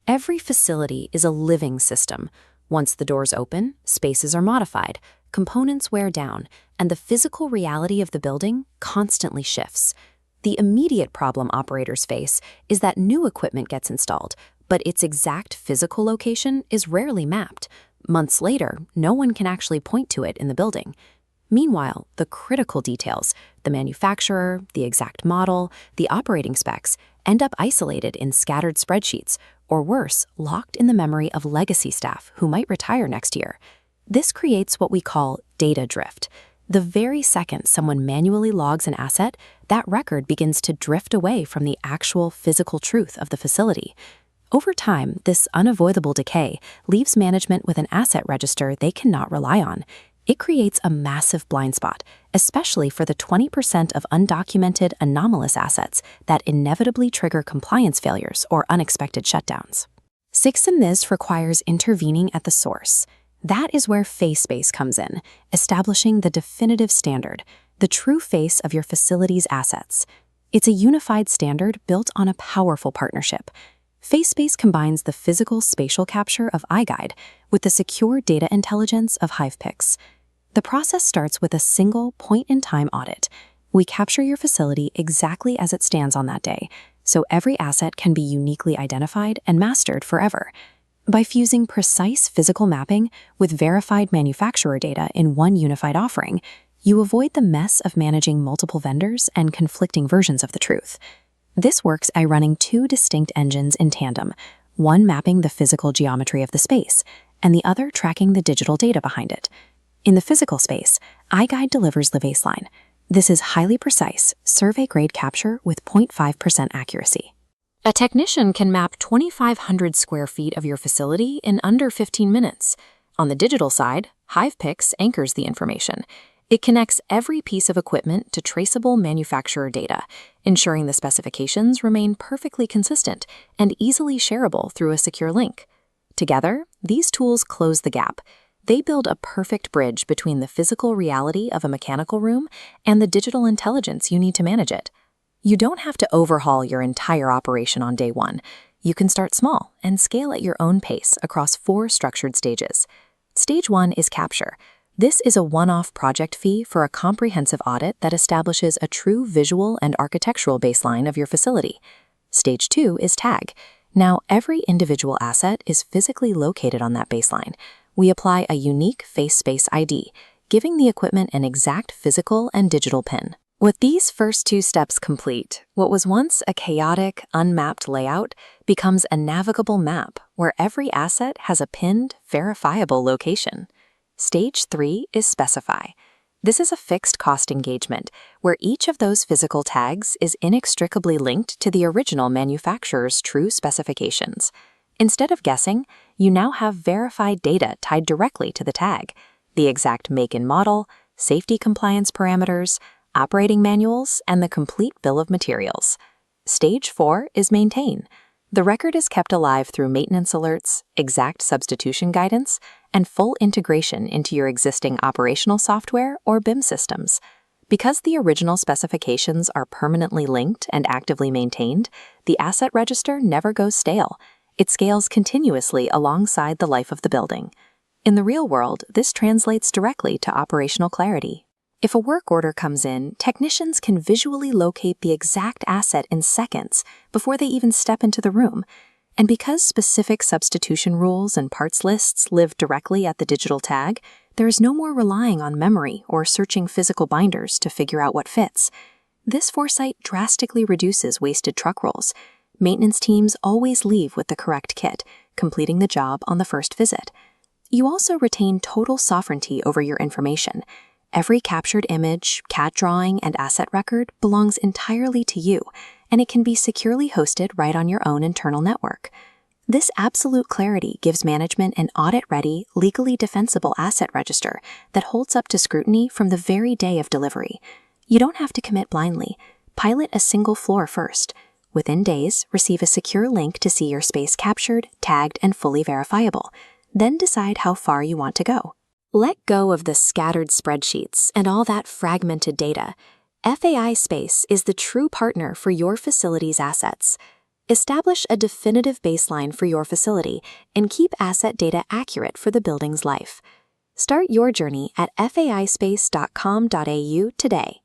Every facility is a living system. Once the doors open, spaces are modified, components wear down, and the physical reality of the building constantly shifts. The immediate problem operators face is that new equipment gets installed, but its exact physical location is rarely mapped. Months later, no one can actually point to it in the building. Meanwhile, the critical details, the manufacturer, the exact model, the operating specs, end up isolated in scattered spreadsheets, or worse, locked in the memory of legacy staff who might retire next year. This creates what we call data drift. The very second someone manually logs an asset, that record begins to drift away from the actual physical truth of the facility. Over time, this unavoidable decay leaves management with an asset register they cannot rely on. It creates a massive blind spot, especially for the 20% of undocumented, anomalous assets that inevitably trigger compliance failures or unexpected shutdowns. Fixing this requires intervening at the source. That is where FAISpace comes in, establishing the definitive standard, the true face of your facility's assets. It's a unified standard built on a powerful partnership. FAISpace combines the physical spatial capture of iGuide with the secure data intelligence of HivePix. The process starts with a single point-in-time audit. We capture your facility exactly as it stands on that day, so every asset can be uniquely identified and mastered forever. By fusing precise physical mapping with verified manufacturer data in one unified offering, you avoid the mess of managing multiple vendors and conflicting versions of the truth. This works by running two distinct engines in tandem, one mapping the physical geometry of the space, and the other tracking the digital data behind it. In the physical space, iGuide delivers the baseline. This is highly precise, survey-grade capture with 0.5% accuracy. A technician can map 2,500 square feet of your facility in under 15 minutes. On the digital side, HivePix anchors the information. It connects every piece of equipment to traceable manufacturer data, ensuring the specifications remain perfectly consistent and easily shareable through a secure link. Together, these tools close the gap. They build a perfect bridge between the physical reality of a mechanical room and the digital intelligence you need to manage it. You don't have to overhaul your entire operation on day one. You can start small and scale at your own pace across 4 structured stages. Stage 1 is capture. This is a one-off project fee for a comprehensive audit that establishes a true visual and architectural baseline of your facility. Stage 2 is tag. Now, every individual asset is physically located on that baseline. We apply a unique FAISpace ID, giving the equipment an exact physical and digital PIN. With these first 2 steps complete, what was once a chaotic, unmapped layout becomes a navigable map where every asset has a pinned, verifiable location. Stage 3 is specify. This is a fixed cost engagement where each of those physical tags is inextricably linked to the original manufacturer's true specifications. Instead of guessing, you now have verified data tied directly to the tag, the exact make and model, safety compliance parameters, operating manuals, and the complete bill of materials. Stage 4 is maintain. The record is kept alive through maintenance alerts, exact substitution guidance, and full integration into your existing operational software or BIM systems. Because the original specifications are permanently linked and actively maintained, the asset register never goes stale. It scales continuously alongside the life of the building. In the real world, this translates directly to operational clarity. If a work order comes in, technicians can visually locate the exact asset in seconds before they even step into the room. And because specific substitution rules and parts lists live directly at the digital tag, there is no more relying on memory or searching physical binders to figure out what fits. This foresight drastically reduces wasted truck rolls. Maintenance teams always leave with the correct kit, completing the job on the first visit. You also retain total sovereignty over your information. Every captured image, CAD drawing, and asset record belongs entirely to you, and it can be securely hosted right on your own internal network. This absolute clarity gives management an audit-ready, legally defensible asset register that holds up to scrutiny from the very day of delivery. You don't have to commit blindly. Pilot a single floor first. Within days, receive a secure link to see your space captured, tagged, and fully verifiable. Then decide how far you want to go. Let go of the scattered spreadsheets and all that fragmented data. FAISpace is the true partner for your facility's assets. Establish a definitive baseline for your facility and keep asset data accurate for the building's life. Start your journey at FAISpace.com.au today.